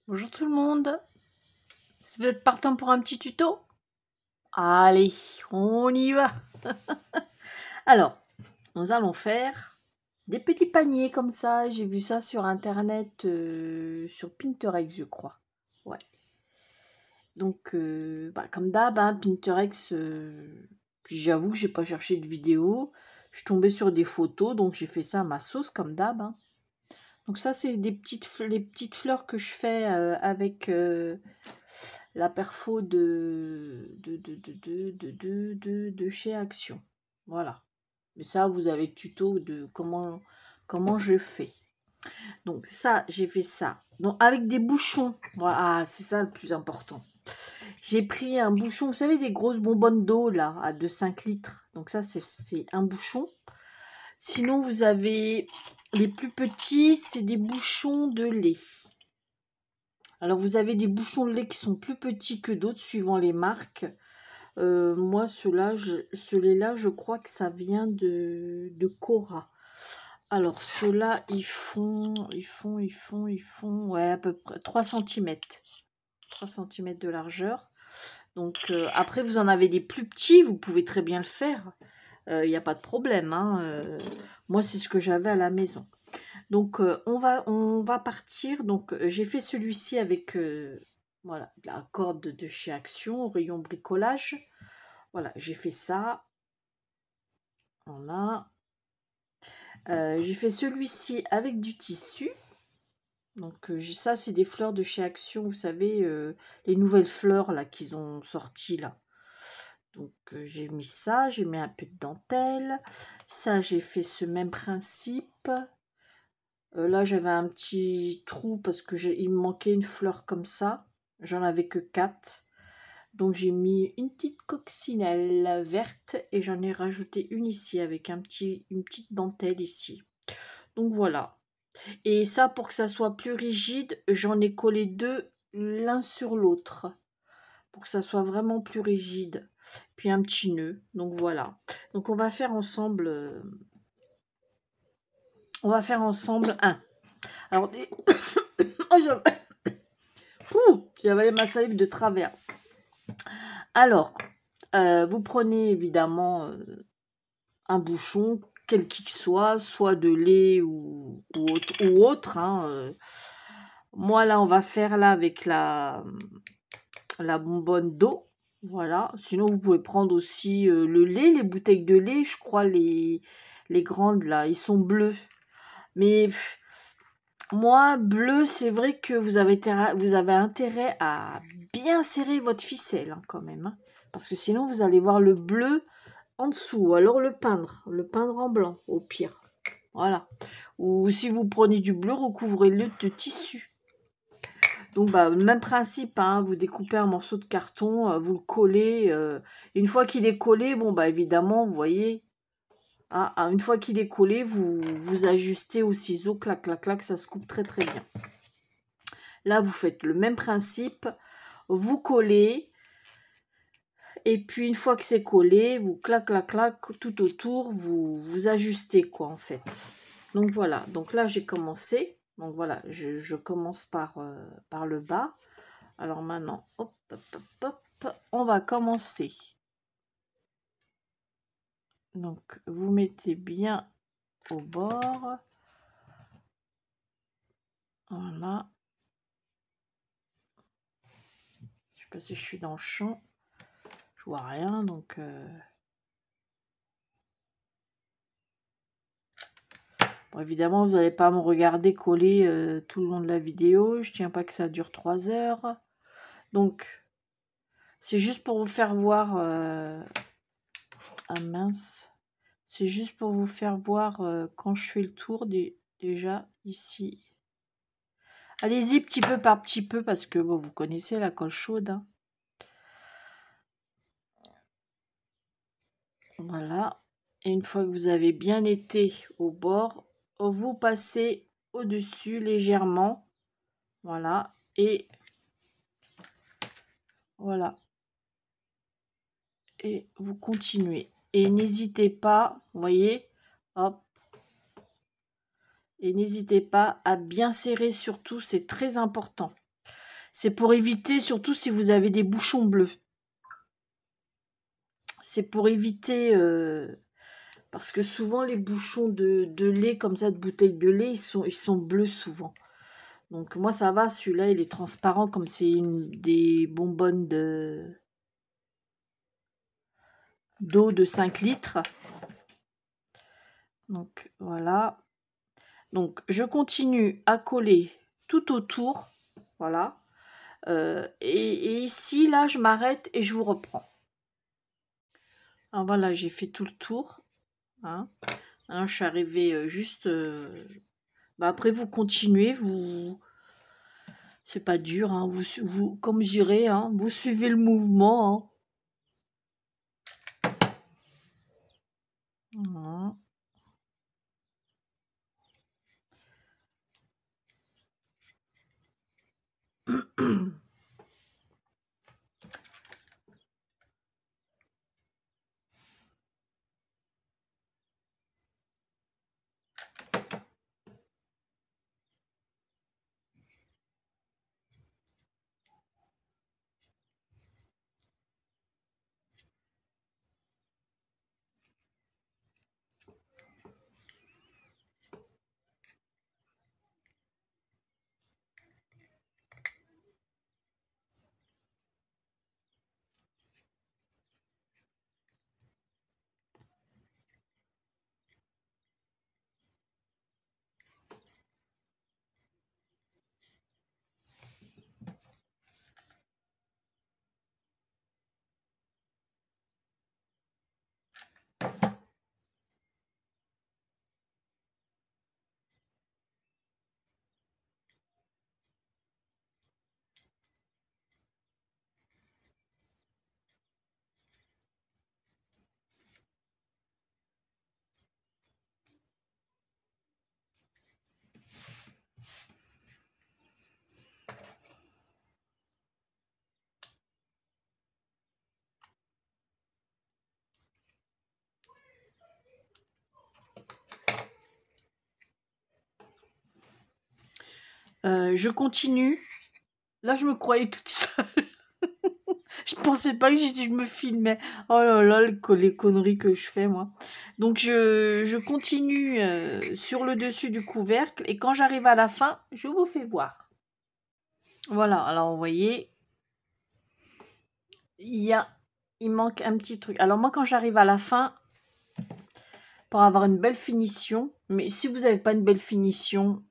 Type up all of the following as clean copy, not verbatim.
Bonjour tout le monde, vous êtes partant pour un petit tuto? Allez, on y va. Alors, nous allons faire des petits paniers comme ça. J'ai vu ça sur internet, sur Pinterest je crois. Ouais. Donc, comme d'hab, hein, Pinterest, puis j'avoue que j'ai pas cherché de vidéo. Je suis tombée sur des photos, donc j'ai fait ça à ma sauce comme d'hab, hein. Donc ça, c'est les petites fleurs que je fais avec la perfo de chez Action. Voilà. Mais ça, vous avez le tuto de comment je fais. Donc ça, j'ai fait ça. Donc avec des bouchons. Voilà, c'est ça le plus important. J'ai pris un bouchon, vous savez, des grosses bonbonnes d'eau là, de 5 litres. Donc ça, c'est un bouchon. Sinon, vous avez les plus petits, c'est des bouchons de lait. Alors, vous avez des bouchons de lait qui sont plus petits que d'autres, suivant les marques. Moi, ceux-là, je crois que ça vient de Cora. Alors, ceux-là, ils font, ouais, à peu près 3 cm. 3 cm de largeur. Donc, après, vous en avez des plus petits, vous pouvez très bien le faire. Il n'y a pas de problème, hein. Moi, c'est ce que j'avais à la maison. Donc, on va partir. Donc, j'ai fait celui-ci avec voilà, la corde de chez Action, au rayon bricolage. Voilà, j'ai fait ça. Voilà. J'ai fait celui-ci avec du tissu. Donc, ça, c'est des fleurs de chez Action. Vous savez, les nouvelles fleurs là qu'ils ont sorties là. Donc, j'ai mis ça. J'ai mis un peu de dentelle. Ça, j'ai fait ce même principe. Là, j'avais un petit trou parce que il me manquait une fleur comme ça. J'en avais que 4. Donc, j'ai mis une petite coccinelle verte et j'en ai rajouté une ici avec une petite dentelle ici. Donc, voilà. Et ça, pour que ça soit plus rigide, j'en ai collé 2 l'un sur l'autre. Pour que ça soit vraiment plus rigide. Puis un petit nœud. Donc, voilà. Donc, on va faire ensemble... un. Alors, oh, j'ai avalé ma salive de travers. Alors, vous prenez évidemment un bouchon, quel qu'il soit de lait ou autre. Hein. Moi, là, on va faire là avec la bonbonne d'eau. Voilà. Sinon, vous pouvez prendre aussi le lait, les bouteilles de lait. Je crois les grandes, là, ils sont bleus. Mais... moi, bleu, c'est vrai que vous avez intérêt à bien serrer votre ficelle, hein, quand même. Hein, parce que sinon, vous allez voir le bleu en dessous. Ou alors le peindre en blanc, au pire. Voilà. Ou si vous prenez du bleu, recouvrez-le de tissu. Donc, même principe, hein, vous découpez un morceau de carton, vous le collez. Une fois qu'il est collé, bon, évidemment, vous voyez, une fois qu'il est collé, vous ajustez au ciseau, clac, clac, clac, ça se coupe très, très bien. Là, vous faites le même principe, vous collez, et puis une fois que c'est collé, vous clac, clac, clac, tout autour, vous ajustez, quoi, en fait. Donc, voilà. Donc là, j'ai commencé. Donc, voilà, je commence par le bas. Alors maintenant, hop, hop, hop, hop, on va commencer. Donc, vous mettez bien au bord. Voilà. Je sais pas si je suis dans le champ. Je vois rien, donc... Bon, évidemment, vous n'allez pas me regarder coller tout le long de la vidéo. Je tiens pas que ça dure 3 heures. Donc, c'est juste pour vous faire voir... Ah mince. C'est juste pour vous faire voir quand je fais le tour déjà ici. Allez-y petit peu par petit peu parce que bon, vous connaissez la colle chaude. Hein. Voilà. Et une fois que vous avez bien été au bord, vous passez au-dessus légèrement. Voilà. Et voilà. Et vous continuez. Et n'hésitez pas, vous voyez, hop. Et n'hésitez pas à bien serrer surtout, c'est très important. C'est pour éviter, surtout si vous avez des bouchons bleus. C'est pour éviter, parce que souvent les bouchons de lait, comme ça, de bouteilles de lait, ils sont bleus souvent. Donc moi ça va, celui-là il est transparent comme c'est des bonbonnes d'eau de 5 litres. Donc voilà. Donc je continue à coller tout autour. Voilà. Et ici, là, je m'arrête et je vous reprends. Alors voilà, j'ai fait tout le tour. Hein. Hein, je suis arrivée juste... Bah, après, vous continuez, vous... C'est pas dur, hein. Vous, comme je dirais, hein, vous suivez le mouvement. Hein. Voilà. Je continue. Là, je me croyais toute seule. Je pensais pas que je me filmais. Oh là là, les conneries que je fais, moi. Donc, je continue sur le dessus du couvercle. Et quand j'arrive à la fin, je vous fais voir. Voilà, alors vous voyez, il manque un petit truc. Alors moi, quand j'arrive à la fin, pour avoir une belle finition, mais si vous n'avez pas une belle finition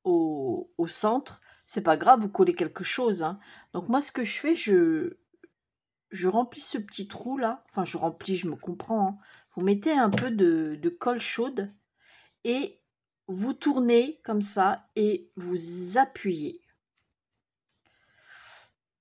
au centre, c'est pas grave, vous collez quelque chose. Hein. Donc moi, ce que je fais, je remplis ce petit trou là. Enfin, je remplis, je me comprends. Hein. Vous mettez un peu de colle chaude et vous tournez comme ça et vous appuyez.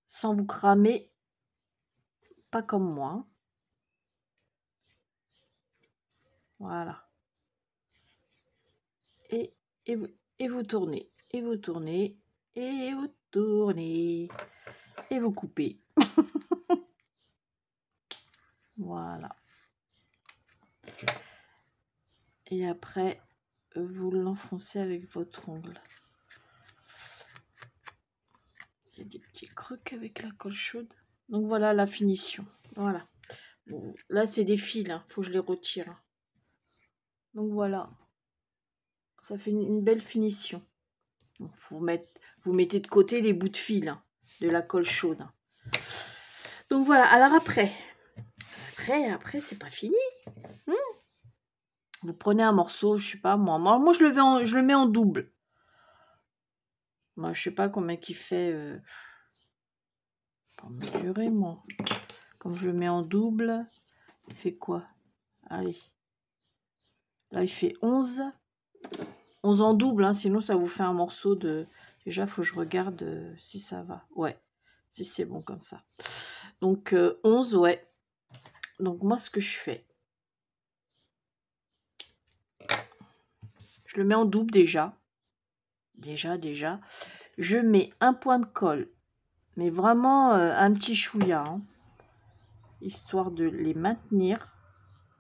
Sans vous cramer, pas comme moi. Voilà. Et, et vous tournez, et vous tournez, et vous tournez, et vous coupez. Voilà. Et après, vous l'enfoncez avec votre ongle. Il y a des petits crocs avec la colle chaude. Donc voilà la finition. Voilà. Bon, là, c'est des fils. Hein. Faut que je les retire. Hein. Donc voilà. Ça fait une belle finition. Donc, vous mettez de côté les bouts de fil hein, de la colle chaude. Hein. Donc voilà. Alors après, c'est pas fini. Vous prenez un morceau, je sais pas moi. Moi je le mets en double. Moi, je sais pas combien il fait. Pour mesurer, moi. Comme je le mets en double, il fait quoi? Allez. Là, il fait 11. 11 en double, hein, sinon ça vous fait un morceau de... Déjà, il faut que je regarde si ça va. Ouais, si c'est bon comme ça. Donc, 11, ouais. Donc, moi, ce que je fais, je le mets en double déjà. Déjà. Je mets un point de colle, mais vraiment un petit chouïa, hein, histoire de les maintenir.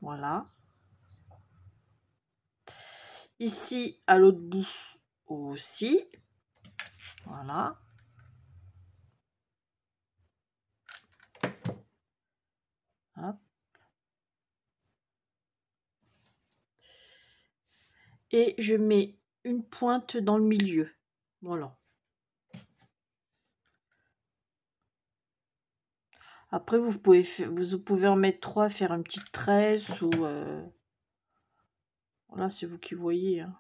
Voilà. Ici, à l'autre bout aussi. Voilà. Hop. Et je mets une pointe dans le milieu. Voilà. Après, vous pouvez en mettre 3, faire une petite tresse ou... Voilà, c'est vous qui voyez. Hein.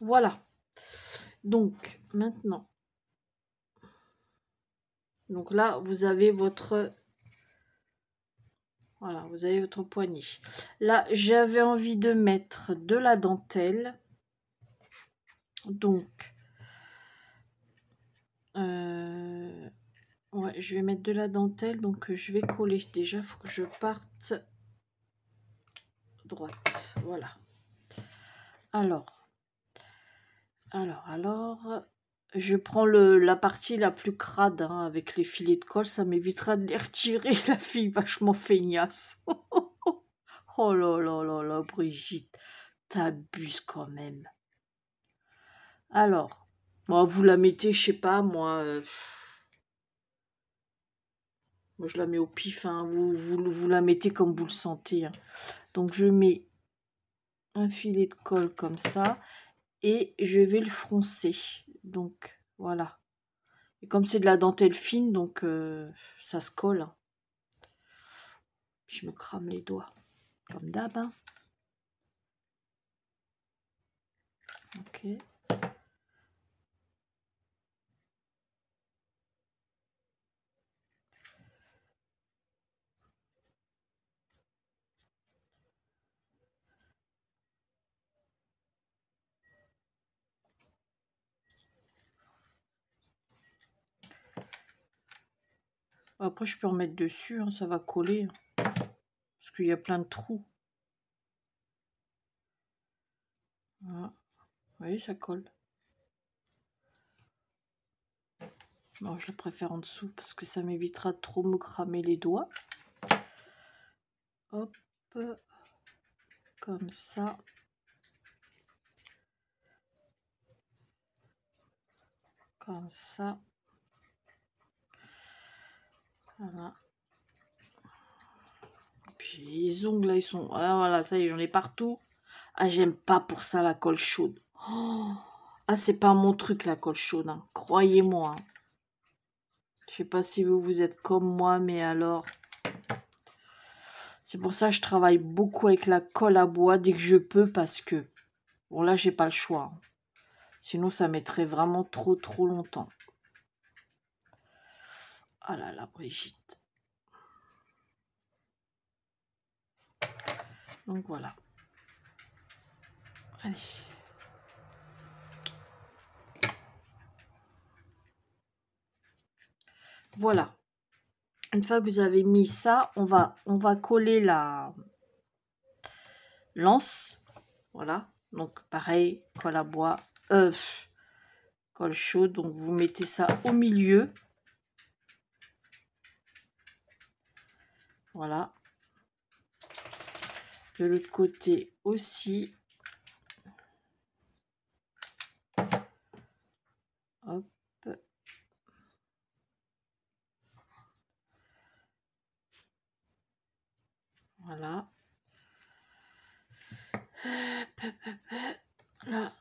Voilà. Donc, maintenant. Donc là, vous avez votre... Voilà, vous avez votre poignée. Là, j'avais envie de mettre de la dentelle. Donc... Ouais, je vais mettre de la dentelle, donc je vais coller. Déjà, il faut que je parte droite. Voilà. Alors, je prends la partie la plus crade hein, avec les filets de colle. Ça m'évitera de les retirer. La fille vachement feignasse. Oh là là là là, Brigitte, t'abuses quand même. Alors, moi, vous la mettez, je sais pas, moi... Moi, je la mets au pif, hein. Vous la mettez comme vous le sentez. Hein. Donc, je mets un filet de colle comme ça et je vais le froncer. Donc, voilà. Et comme c'est de la dentelle fine, donc ça se colle. Hein. Je me crame les doigts, comme d'hab. Hein. Ok. Après, je peux en mettre dessus, hein, ça va coller. Hein, parce qu'il y a plein de trous. Voilà. Vous voyez, ça colle. Bon, je le préfère en dessous parce que ça m'évitera de trop me cramer les doigts. Hop. Comme ça. Comme ça. Voilà. Puis les ongles là, ils sont... Ah, voilà, ça y est, j'en ai partout. Ah, j'aime pas pour ça la colle chaude. Oh ah, c'est pas mon truc la colle chaude, hein. Croyez-moi. Hein. Je sais pas si vous êtes comme moi, mais alors... C'est pour ça que je travaille beaucoup avec la colle à bois dès que je peux parce que... Bon, là, j'ai pas le choix. Hein. Sinon, ça mettrait vraiment trop longtemps. Ah là là, Brigitte. Donc, voilà. Allez. Voilà. Une fois que vous avez mis ça, on va coller la lance. Voilà. Donc, pareil, colle à bois. Colle chaude. Donc, vous mettez ça au milieu. Voilà. De l'autre côté aussi. Hop. Voilà. Là,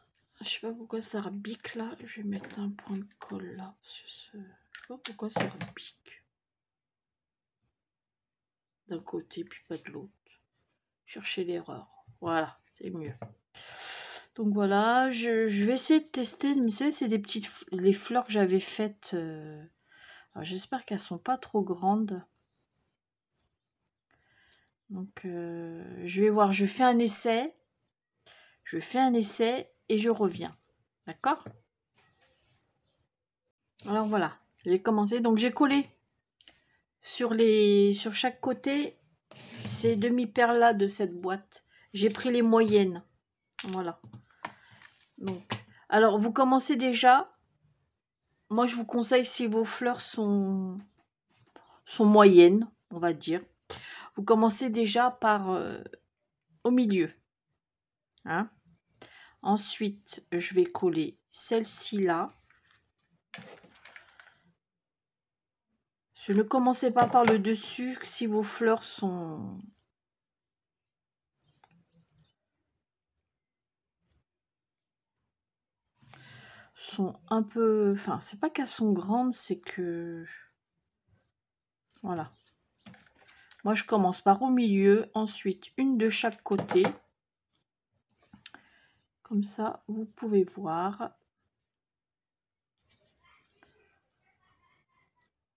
je sais pas pourquoi ça rebique là. Je vais mettre un point de colle là. Je sais pas pourquoi ça rebique. D'un côté puis pas de l'autre. Chercher l'erreur. Voilà, c'est mieux. Donc voilà, je vais essayer de tester. Vous savez, c'est des petites les fleurs que j'avais faites. J'espère qu'elles sont pas trop grandes. Donc je vais voir. Je fais un essai. Je fais un essai et je reviens. D'accord? Alors voilà, j'ai commencé. Donc j'ai collé sur chaque côté ces demi-perles là de cette boîte. J'ai pris les moyennes. Voilà. Donc, alors vous commencez déjà. Moi je vous conseille si vos fleurs sont moyennes, on va dire. Vous commencez déjà par au milieu. Hein. Ensuite, je vais coller celle-ci là. Ne commencez pas par le dessus si vos fleurs sont un peu... Enfin, c'est pas qu'elles sont grandes, c'est que... Voilà. Moi, je commence par au milieu, ensuite une de chaque côté. Comme ça, vous pouvez voir.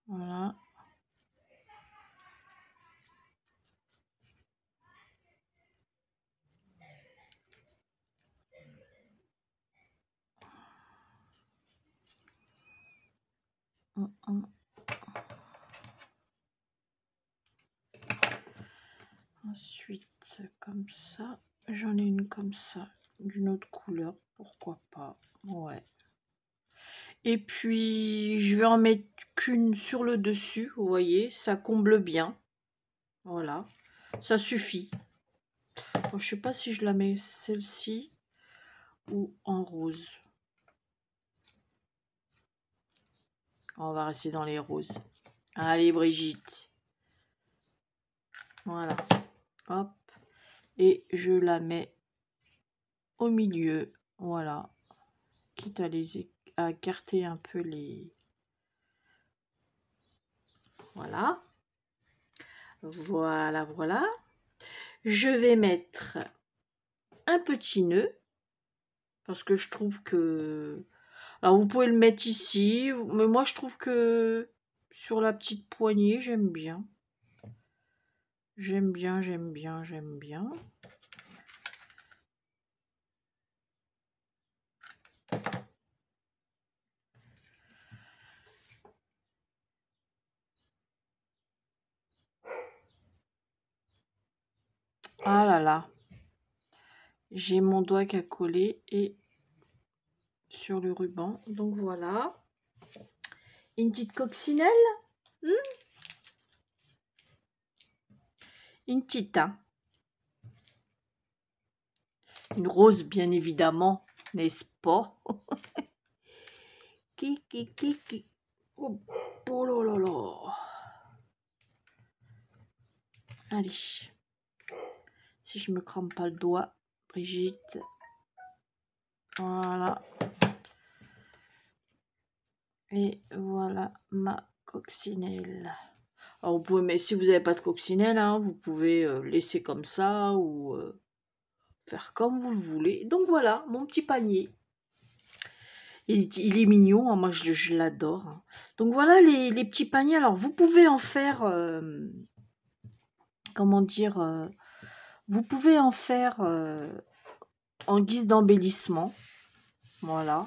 Voilà. Ensuite, comme ça. J'en ai une comme ça, d'une autre couleur. Pourquoi pas? Ouais. Et puis, je vais en mettre qu'une sur le dessus. Vous voyez, ça comble bien. Voilà. Ça suffit. Bon, je sais pas si je la mets celle-ci ou en rose. On va rester dans les roses. Allez, Brigitte. Voilà. Hop. Et je la mets au milieu. Voilà. Quitte à écarter un peu les... Voilà. Voilà, voilà. Je vais mettre un petit nœud. Parce que je trouve que... Alors, vous pouvez le mettre ici. Mais moi, je trouve que sur la petite poignée, j'aime bien. J'aime bien, j'aime bien, j'aime bien. Ah là là. J'ai mon doigt qui a collé et sur le ruban. Donc voilà. Une petite coccinelle. Une petite. Hein. Une rose, bien évidemment. N'est-ce pas? Oh, oh là là là. Allez. Si je me crame pas le doigt, Brigitte. Voilà. Et voilà ma coccinelle. Alors vous pouvez, mais si vous n'avez pas de coccinelle, hein, vous pouvez laisser comme ça ou faire comme vous le voulez. Donc voilà, mon petit panier. Il est mignon, hein, moi je l'adore. Hein. Donc voilà les petits paniers. Alors vous pouvez en faire, comment dire, vous pouvez en faire en guise d'embellissement. Voilà.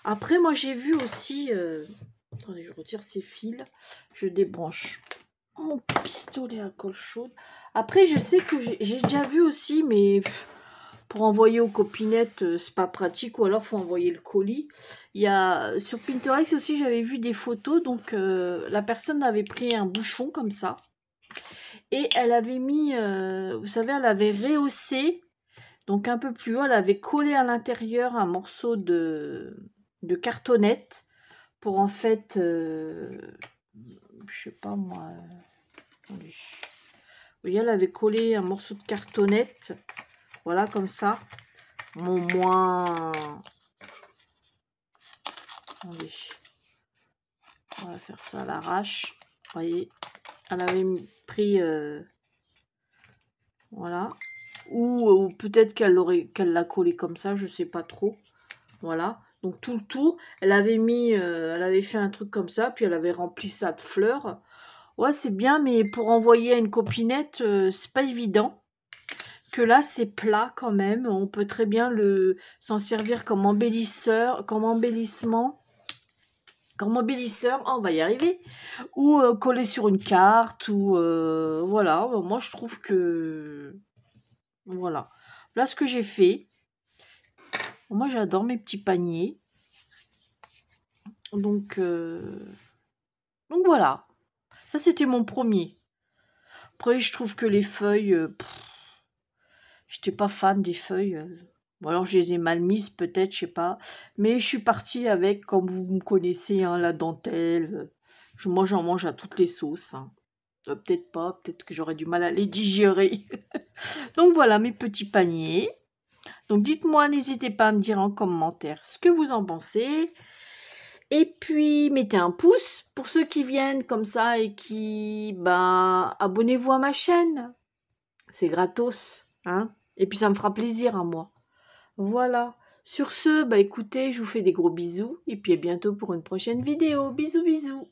Après, moi j'ai vu aussi... attendez, je retire ces fils. Je débranche mon pistolet à colle chaude. Après, je sais que j'ai déjà vu aussi, mais pour envoyer aux copinettes, c'est pas pratique, ou alors faut envoyer le colis. Il y a sur Pinterest aussi, j'avais vu des photos, donc la personne avait pris un bouchon comme ça, et elle avait mis, vous savez, elle avait rehaussé, donc un peu plus haut, elle avait collé à l'intérieur un morceau de cartonnette pour en fait, je sais pas moi. Attendez. Vous voyez, elle avait collé un morceau de cartonnette. Voilà, comme ça. Mon moins... Attendez. On va faire ça à l'arrache. Vous voyez, elle avait pris... voilà. Ou peut-être qu'elle l'a collé comme ça, je sais pas trop. Voilà. Donc tout le tour, elle avait mis... elle avait fait un truc comme ça, puis elle avait rempli ça de fleurs. Ouais, c'est bien, mais pour envoyer à une copinette, c'est pas évident. Que là, c'est plat quand même. On peut très bien s'en servir comme embellisseur, comme embellissement, comme embellisseur. Oh, on va y arriver. Ou coller sur une carte, ou voilà. Moi, je trouve que voilà. Là, ce que j'ai fait. Moi, j'adore mes petits paniers. Donc voilà. Ça, c'était mon premier. Après, je trouve que les feuilles, j'étais pas fan des feuilles. Ou alors, je les ai mal mises, peut-être, je sais pas. Mais je suis partie avec, comme vous me connaissez, hein, la dentelle. Moi, j'en mange à toutes les sauces, hein. Peut-être pas, peut-être que j'aurais du mal à les digérer. Donc voilà mes petits paniers. Donc dites-moi, n'hésitez pas à me dire en commentaire ce que vous en pensez. Et puis mettez un pouce pour ceux qui viennent comme ça et qui, ben, abonnez-vous à ma chaîne. C'est gratos, hein. Et puis ça me fera plaisir à moi. Voilà. Sur ce, bah écoutez, je vous fais des gros bisous et puis à bientôt pour une prochaine vidéo. Bisous bisous.